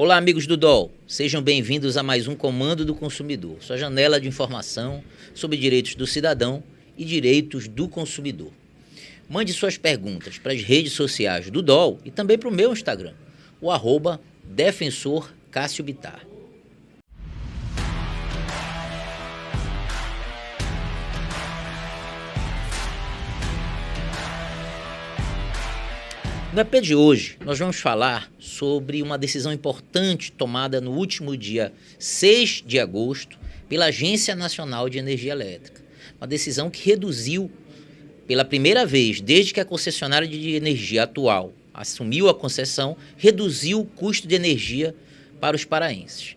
Olá, amigos do DOL. Sejam bem-vindos a mais um Comando do Consumidor, sua janela de informação sobre direitos do cidadão e direitos do consumidor. Mande suas perguntas para as redes sociais do DOL e também para o meu Instagram, o @Defensor Cássio Bittar. No EP de hoje, nós vamos falar sobre uma decisão importante tomada no último dia 6 de agosto pela Agência Nacional de Energia Elétrica. Uma decisão que reduziu, pela primeira vez desde que a concessionária de energia atual assumiu a concessão, reduziu o custo de energia para os paraenses.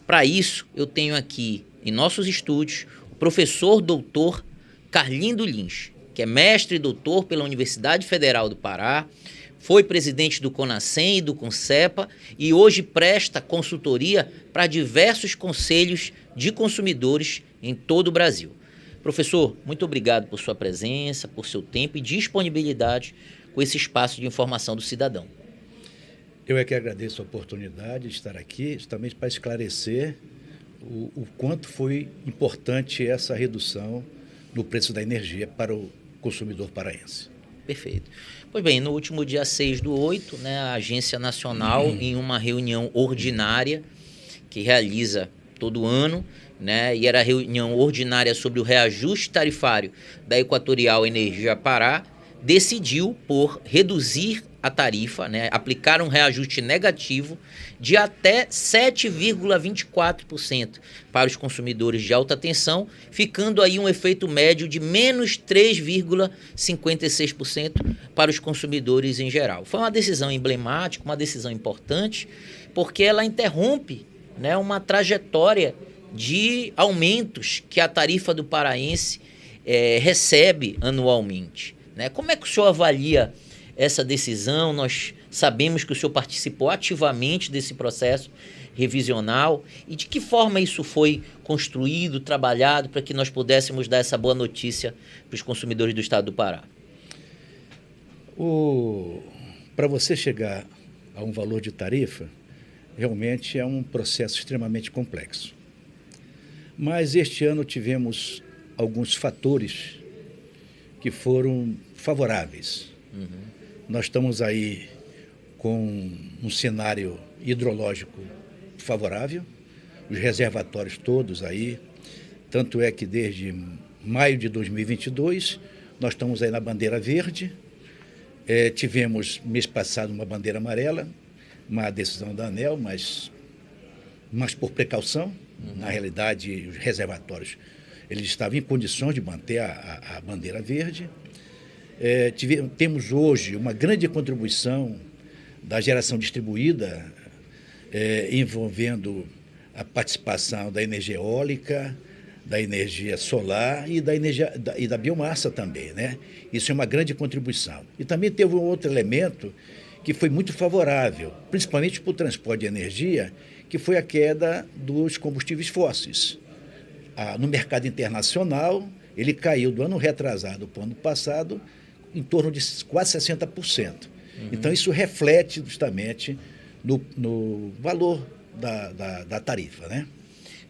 Para isso, eu tenho aqui em nossos estúdios o professor doutor Carlindo Lins, que é mestre e doutor pela Universidade Federal do Pará, foi presidente do CONASEM e do CONCEPA e hoje presta consultoria para diversos conselhos de consumidores em todo o Brasil. Professor, muito obrigado por sua presença, por seu tempo e disponibilidade com esse espaço de informação do cidadão. Eu é que agradeço a oportunidade de estar aqui, justamente para esclarecer o quanto foi importante essa redução no preço da energia para o consumidor paraense. Perfeito. Pois bem, no último dia 6/8, a Agência Nacional, em uma reunião ordinária que realiza todo ano, e era a reunião ordinária sobre o reajuste tarifário da Equatorial Energia Pará, decidiu por reduzir a tarifa, aplicar um reajuste negativo de até 7,24% para os consumidores de alta tensão, ficando aí um efeito médio de menos 3,56% para os consumidores em geral. Foi uma decisão emblemática, uma decisão importante, porque ela interrompe uma trajetória de aumentos que a tarifa do paraense recebe anualmente. Como é que o senhor avalia essa decisão? Nós sabemos que o senhor participou ativamente desse processo revisional e de que forma isso foi construído, trabalhado, para que nós pudéssemos dar essa boa notícia para os consumidores do estado do Pará. Para você chegar a um valor de tarifa, realmente é um processo extremamente complexo. Mas este ano tivemos alguns fatores que foram favoráveis. Nós estamos aí com um cenário hidrológico favorável, os reservatórios todos aí, tanto é que desde maio de 2022 nós estamos aí na bandeira verde, tivemos mês passado uma bandeira amarela, uma decisão da ANEEL, mas por precaução. Na realidade, os reservatórios eles estavam em condições de manter a bandeira verde. Temos hoje uma grande contribuição da geração distribuída, envolvendo a participação da energia eólica, da energia solar e da biomassa também, Isso é uma grande contribuição. E também teve um outro elemento que foi muito favorável, principalmente para o transporte de energia, que foi a queda dos combustíveis fósseis. No mercado internacional, ele caiu do ano retrasado para o ano passado em torno de quase 60%. Então, isso reflete justamente no valor da tarifa, É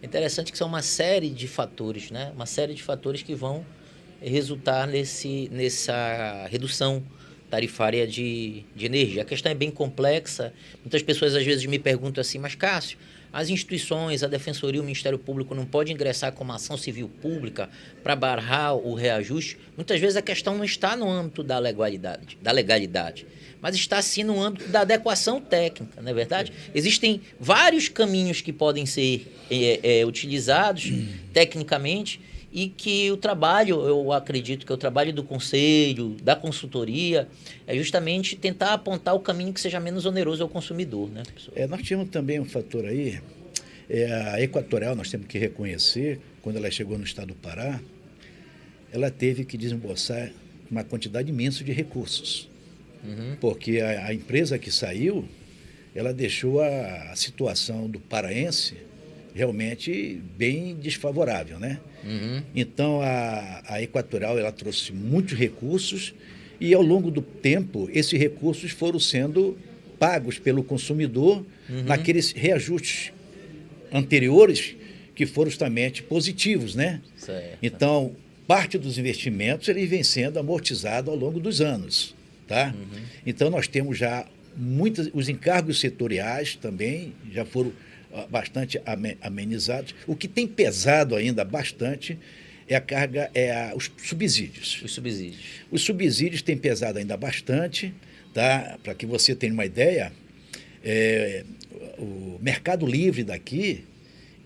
interessante que são uma série de fatores, Uma série de fatores que vão resultar nessa redução tarifária de energia. A questão é bem complexa. Muitas pessoas às vezes me perguntam assim, mas Cássio, as instituições, a Defensoria, o Ministério Público não pode ingressar com uma ação civil pública para barrar o reajuste? Muitas vezes a questão não está no âmbito da legalidade, mas está sim no âmbito da adequação técnica, não é verdade? Existem vários caminhos que podem ser utilizados tecnicamente e que o trabalho, eu acredito que o trabalho do conselho, da consultoria, é justamente tentar apontar o caminho que seja menos oneroso ao consumidor, professor? Nós tínhamos também um fator aí, a Equatorial, nós temos que reconhecer, quando ela chegou no estado do Pará, ela teve que desembolsar uma quantidade imensa de recursos, porque a empresa que saiu, ela deixou a situação do paraense realmente bem desfavorável, Então, a Equatorial, ela trouxe muitos recursos e, ao longo do tempo, esses recursos foram sendo pagos pelo consumidor naqueles reajustes anteriores que foram justamente positivos, né? Certo. Então, parte dos investimentos ele vem sendo amortizado ao longo dos anos, tá? Então, nós temos já os encargos setoriais também já foram bastante amenizados. O que tem pesado ainda bastante é a carga, os subsídios. Os subsídios. Os subsídios têm pesado ainda bastante, tá? Para que você tenha uma ideia, o Mercado Livre daqui,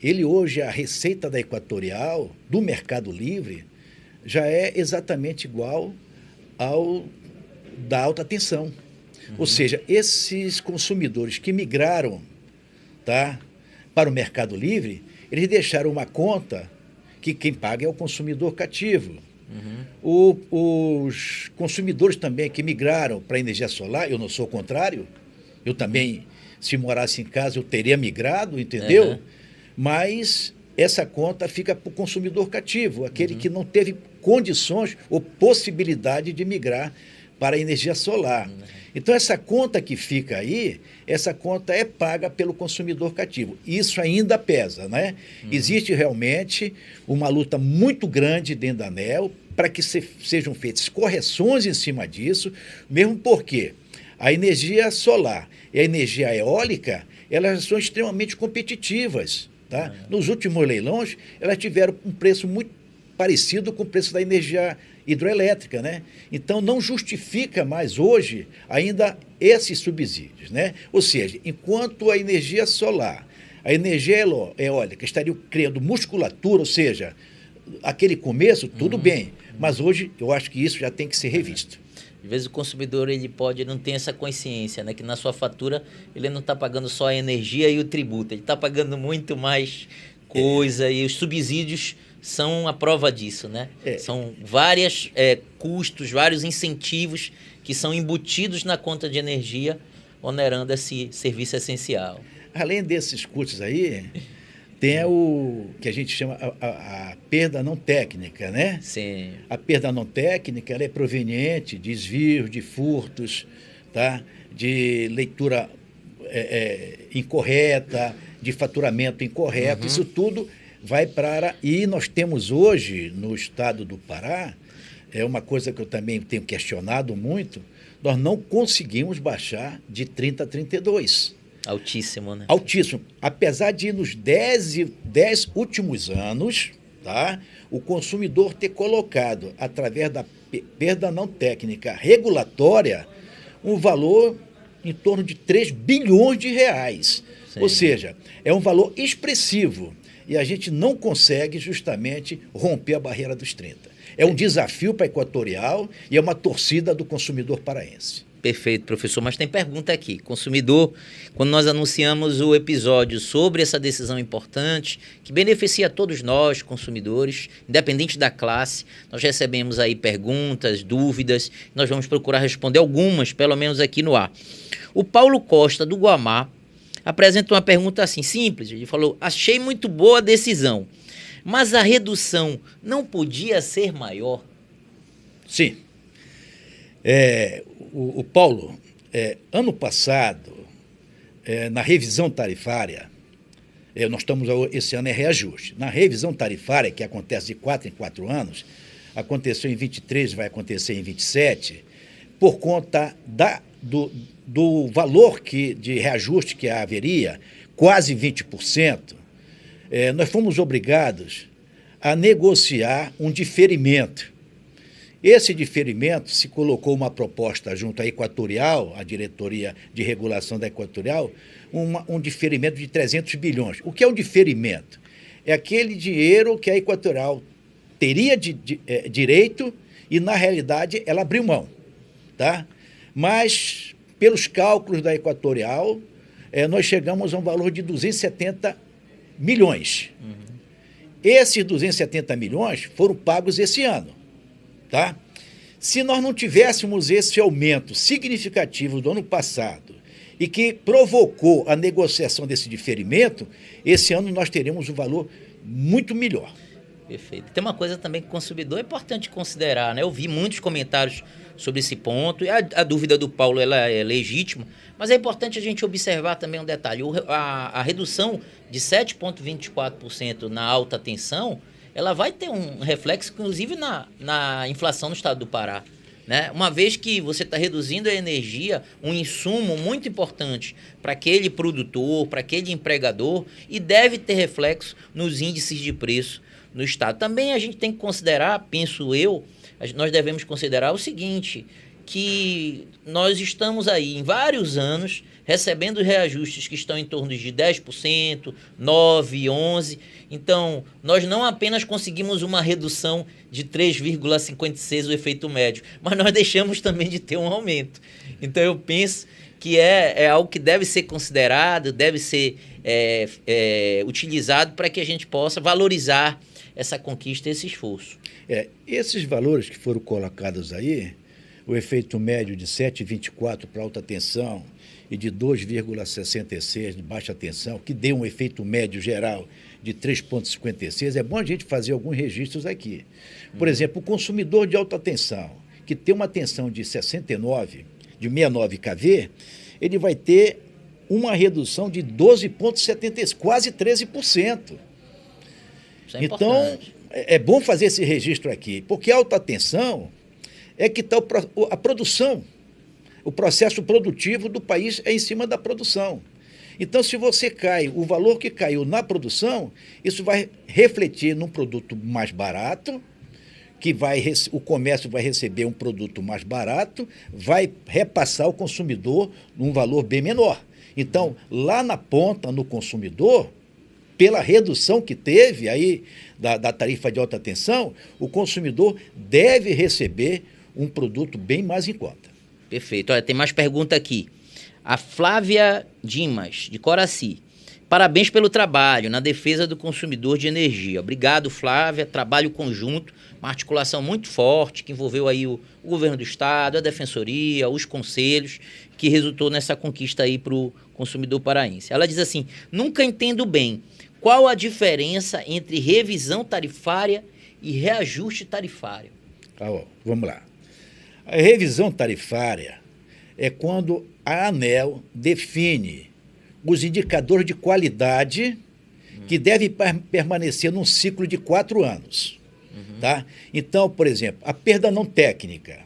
ele hoje, a receita da Equatorial, do Mercado Livre, já é exatamente igual ao da alta tensão. Ou seja, esses consumidores que migraram, tá, para o Mercado Livre, eles deixaram uma conta que quem paga é o consumidor cativo. Os consumidores também que migraram para a energia solar, eu não sou o contrário, eu também, se morasse em casa, eu teria migrado, entendeu? Mas essa conta fica para o consumidor cativo, aquele que não teve condições ou possibilidade de migrar para a energia solar. Então, essa conta que fica aí, essa conta é paga pelo consumidor cativo. Isso ainda pesa, né? Existe realmente uma luta muito grande dentro da ANEEL para que sejam feitas correções em cima disso, mesmo porque a energia solar e a energia eólica, elas são extremamente competitivas, tá? Nos últimos leilões, elas tiveram um preço muito parecido com o preço da energia hidroelétrica, né? Então, não justifica mais hoje ainda esses subsídios, né? Ou seja, enquanto a energia solar, a energia eólica estariam criando musculatura, ou seja, aquele começo, tudo bem, mas hoje eu acho que isso já tem que ser revisto. Às vezes o consumidor ele não tem essa consciência, né? Que na sua fatura ele não está pagando só a energia e o tributo, ele está pagando muito mais coisa e os subsídios são a prova disso, né? São vários custos, vários incentivos que são embutidos na conta de energia, onerando esse serviço essencial. Além desses custos aí, tem o que a gente chama a perda não técnica, né? Sim. A perda não técnica ela é proveniente de desvios, de furtos, tá? De leitura incorreta, de faturamento incorreto, isso tudo vai para... E nós temos hoje, no estado do Pará, é uma coisa que eu também tenho questionado muito, nós não conseguimos baixar de 30 a 32. Altíssimo, né? Altíssimo. Apesar de nos 10 últimos anos, tá, o consumidor ter colocado, através da perda não técnica regulatória, um valor em torno de 3 bilhões de reais. Sim. Ou seja, é um valor expressivo. E a gente não consegue justamente romper a barreira dos 30. É um desafio para a Equatorial e é uma torcida do consumidor paraense. Perfeito, professor. Mas tem pergunta aqui. Consumidor, quando nós anunciamos o episódio sobre essa decisão importante, que beneficia todos nós, consumidores, independente da classe, nós recebemos aí perguntas, dúvidas, nós vamos procurar responder algumas, pelo menos aqui no ar. O Paulo Costa, do Guamá, apresenta uma pergunta assim, simples. Ele falou, achei muito boa a decisão, mas a redução não podia ser maior? Sim. O Paulo, ano passado, na revisão tarifária, nós estamos, esse ano é reajuste. Na revisão tarifária, que acontece de 4 em 4 anos, aconteceu em 23, vai acontecer em 27, por conta do valor de reajuste que haveria, quase 20%, nós fomos obrigados a negociar um diferimento. Esse diferimento se colocou uma proposta junto à Equatorial, a diretoria de regulação da Equatorial, um diferimento de 300 bilhões. O que é um diferimento? É aquele dinheiro que a Equatorial teria direito e, na realidade, ela abriu mão, tá? Mas, pelos cálculos da Equatorial, nós chegamos a um valor de 270 milhões. Esses 270 milhões foram pagos esse ano. Tá? Se nós não tivéssemos esse aumento significativo do ano passado e que provocou a negociação desse diferimento, esse ano nós teríamos um valor muito melhor. Perfeito. Tem uma coisa também que o consumidor é importante considerar, né? Eu vi muitos comentários sobre esse ponto, e a dúvida do Paulo ela é legítima, mas é importante a gente observar também um detalhe. A redução de 7,24% na alta tensão, ela vai ter um reflexo, inclusive, na inflação no estado do Pará. Né? Uma vez que você está reduzindo a energia, um insumo muito importante para aquele produtor, para aquele empregador, e deve ter reflexo nos índices de preço no estado. Também a gente tem que considerar, penso eu, nós devemos considerar o seguinte, que nós estamos aí em vários anos recebendo reajustes que estão em torno de 10%, 9%, 11%. Então, nós não apenas conseguimos uma redução de 3,56% o efeito médio, mas nós deixamos também de ter um aumento. Então, eu penso que é algo que deve ser considerado, deve ser utilizado para que a gente possa valorizar essa conquista, esse esforço. Esses valores que foram colocados aí, o efeito médio de 7,24 para alta tensão e de 2,66 de baixa tensão, que deu um efeito médio geral de 3,56, é bom a gente fazer alguns registros aqui. Por exemplo, o consumidor de alta tensão, que tem uma tensão de 69 kV, ele vai ter uma redução de 12,76, quase 13%. Isso é então, importante. É bom fazer esse registro aqui, porque a alta tensão é que está a produção. O processo produtivo do país é em cima da produção. Então, se você cai, o valor que caiu na produção, isso vai refletir num produto mais barato, que o comércio vai receber um produto mais barato, vai repassar ao consumidor num valor bem menor. Então, lá na ponta, no consumidor, pela redução que teve aí da tarifa de alta tensão, o consumidor deve receber um produto bem mais em conta. Perfeito. Olha, tem mais pergunta aqui. A Flávia Dimas, de Coraci. Parabéns pelo trabalho na defesa do consumidor de energia. Obrigado, Flávia. Trabalho conjunto, uma articulação muito forte que envolveu aí o governo do estado, a defensoria, os conselhos, que resultou nessa conquista aí para o consumidor paraense. Ela diz assim, nunca entendo bem qual a diferença entre revisão tarifária e reajuste tarifário. Vamos lá. A revisão tarifária é quando a ANEEL define os indicadores de qualidade que devem permanecer num ciclo de 4 anos. Tá? Então, por exemplo, a perda não técnica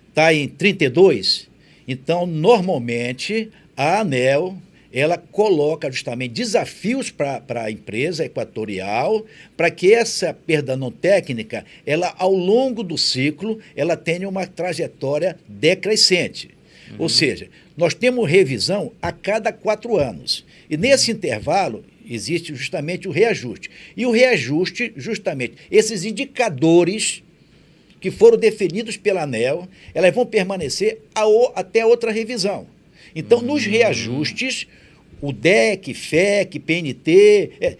está em 32, então, normalmente, a ANEEL ela coloca justamente desafios para a empresa equatorial para que essa perda não técnica, ela, ao longo do ciclo, ela tenha uma trajetória decrescente. Ou seja, nós temos revisão a cada 4 anos. E nesse intervalo existe justamente o reajuste. E o reajuste, justamente, esses indicadores que foram definidos pela ANEEL, elas vão permanecer até outra revisão. Então, nos reajustes, o DEC, FEC, PNT,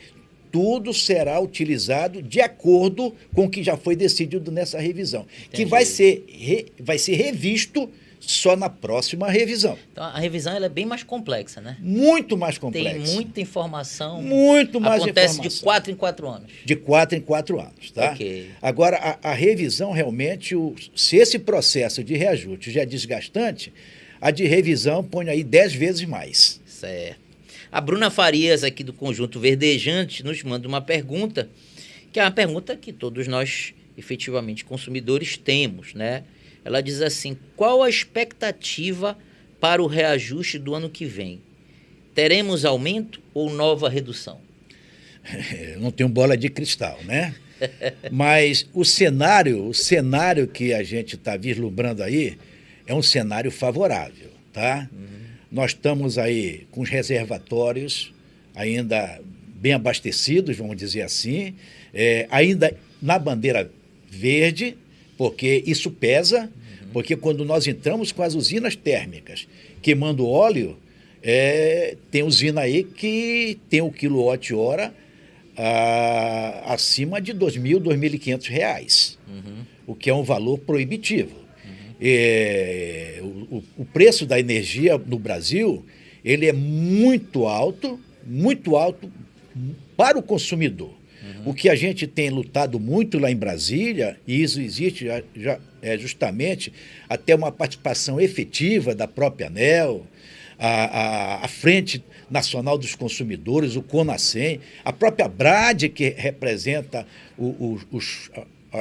tudo será utilizado de acordo com o que já foi decidido nessa revisão. Entendi. Que vai ser revisto só na próxima revisão. Então, a revisão ela é bem mais complexa, né? Muito mais complexa. Tem muita informação. Muito mais Acontece informação. de 4 em 4 anos. De 4 em 4 anos, tá? Ok. Agora, a revisão realmente, se esse processo de reajuste já é desgastante, a de revisão põe aí 10 vezes mais. Certo. A Bruna Farias, aqui do Conjunto Verdejante, nos manda uma pergunta, que é uma pergunta que todos nós, efetivamente, consumidores, temos, né? Ela diz assim, qual a expectativa para o reajuste do ano que vem? Teremos aumento ou nova redução? Eu não tenho bola de cristal, né? Mas o cenário que a gente está vislumbrando aí é um cenário favorável, tá? Nós estamos aí com os reservatórios ainda bem abastecidos, vamos dizer assim, ainda na bandeira verde, porque isso pesa, porque quando nós entramos com as usinas térmicas queimando óleo, tem usina aí que tem o quilowatt-hora acima de R$ 2.000, R$ 2.500, o que é um valor proibitivo. O preço da energia no Brasil, ele é muito alto para o consumidor. O que a gente tem lutado muito lá em Brasília, e isso existe justamente até uma participação efetiva da própria ANEEL, a Frente Nacional dos Consumidores, o CONASEM, a própria BRAD, que representa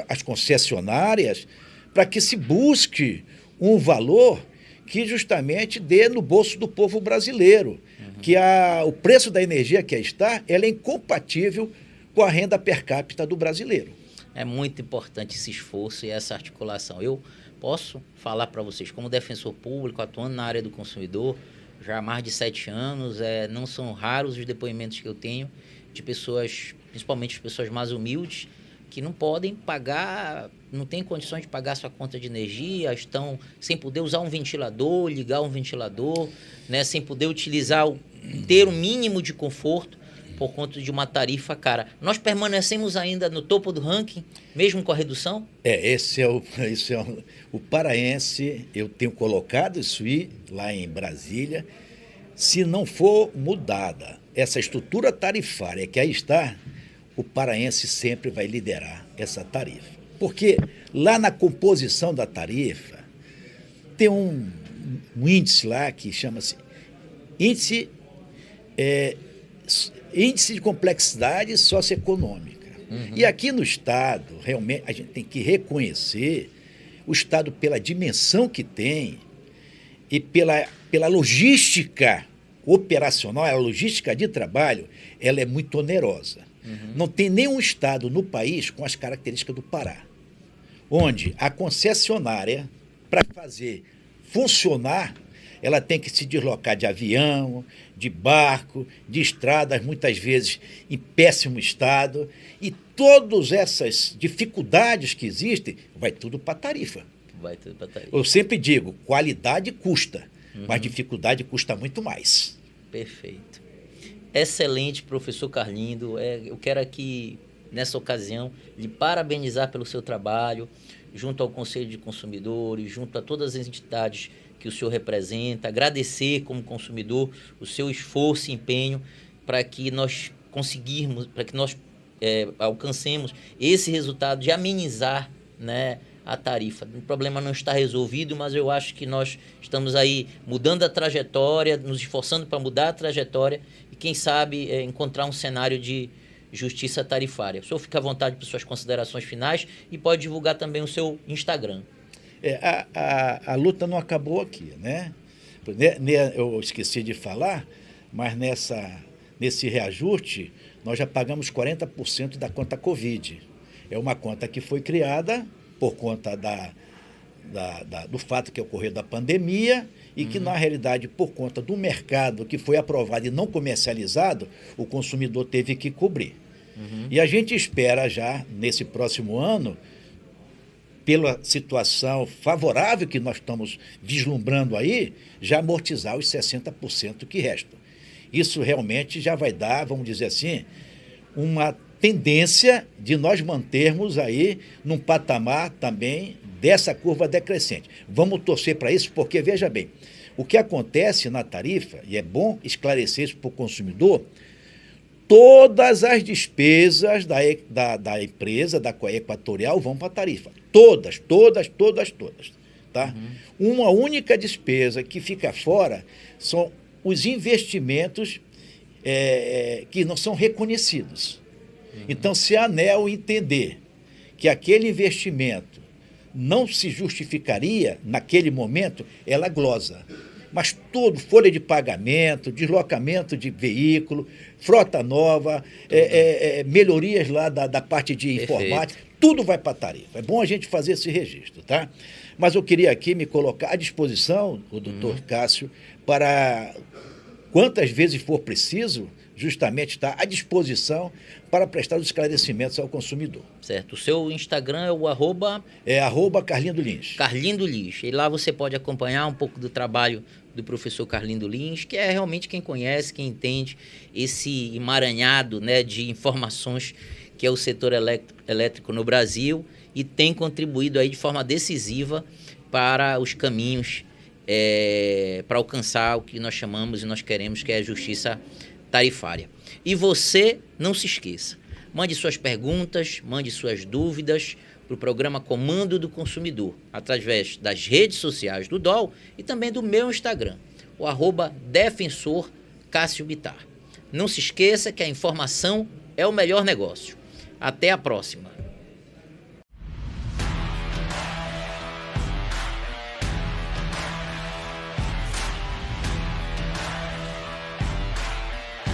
as concessionárias, para que se busque um valor que justamente dê no bolso do povo brasileiro, que o preço da energia que aí está, ela é incompatível com a renda per capita do brasileiro. É muito importante esse esforço e essa articulação. Eu posso falar para vocês, como defensor público, atuando na área do consumidor, já há mais de 7 anos, não são raros os depoimentos que eu tenho de pessoas, principalmente as pessoas mais humildes, que não podem pagar, não têm condições de pagar sua conta de energia, estão sem poder usar um ventilador, ligar um ventilador, né, sem poder utilizar, ter o mínimo de conforto por conta de uma tarifa cara. Nós permanecemos ainda no topo do ranking, mesmo com a redução? Esse é o paraense, eu tenho colocado isso aí lá em Brasília. Se não for mudada essa estrutura tarifária que aí está, o paraense sempre vai liderar essa tarifa. Porque lá na composição da tarifa tem um índice lá que chama-se índice de complexidade socioeconômica. E aqui no Estado, realmente, a gente tem que reconhecer o Estado pela dimensão que tem e pela logística operacional, a logística de trabalho, ela é muito onerosa. Não tem nenhum Estado no país com as características do Pará, onde a concessionária, para fazer funcionar, ela tem que se deslocar de avião, de barco, de estradas, muitas vezes em péssimo estado. E todas essas dificuldades que existem, vai tudo para a tarifa. Vai tudo para a tarifa. Eu sempre digo, qualidade custa, mas dificuldade custa muito mais. Perfeito. Excelente, professor Carlindo. Eu quero aqui, nessa ocasião, lhe parabenizar pelo seu trabalho, junto ao Conselho de Consumidores, junto a todas as entidades que o senhor representa, agradecer como consumidor o seu esforço e empenho para que nós conseguirmos, para que nós alcancemos esse resultado de amenizar, né, a tarifa. O problema não está resolvido, mas eu acho que nós estamos aí mudando a trajetória, nos esforçando para mudar a trajetória e, quem sabe, encontrar um cenário de justiça tarifária. O senhor fica à vontade para suas considerações finais e pode divulgar também o seu Instagram. A luta não acabou aqui, né? Eu esqueci de falar, mas nesse reajuste nós já pagamos 40% da conta Covid. É uma conta que foi criada por conta do fato que ocorreu da pandemia e que, na realidade, por conta do mercado que foi aprovado e não comercializado, o consumidor teve que cobrir. E a gente espera já, nesse próximo ano, pela situação favorável que nós estamos vislumbrando aí, já amortizar os 60% que restam. Isso realmente já vai dar, vamos dizer assim, uma tendência de nós mantermos aí num patamar também dessa curva decrescente. Vamos torcer para isso, porque, veja bem, o que acontece na tarifa, e é bom esclarecer isso para o consumidor, todas as despesas da empresa, da Equatorial, vão para a tarifa. Todas. Tá? Uma única despesa que fica fora são os investimentos que não são reconhecidos. Então, se a ANEEL entender que aquele investimento não se justificaria naquele momento, ela glosa. Mas tudo, folha de pagamento, deslocamento de veículo, frota nova, melhorias lá da parte de informática, tudo vai para a tarifa. É bom a gente fazer esse registro, tá? Mas eu queria aqui me colocar à disposição, o doutor Cássio, para quantas vezes for preciso, justamente estar à disposição para prestar os esclarecimentos ao consumidor. Certo. O seu Instagram é o arroba... Carlindo Lins. Carlindo Lins. E lá você pode acompanhar um pouco do trabalho do professor Carlindo Lins, que é realmente quem conhece, quem entende esse emaranhado, né, de informações que é o setor elétrico no Brasil e tem contribuído aí de forma decisiva para os caminhos para alcançar o que nós chamamos e nós queremos, que é a justiça tarifária. E você, não se esqueça, Mande suas perguntas, mande suas dúvidas para o programa Comando do Consumidor, através das redes sociais do DOL e também do meu Instagram, o @Defensor Cássio Bittar. Não se esqueça que a informação é o melhor negócio. Até a próxima.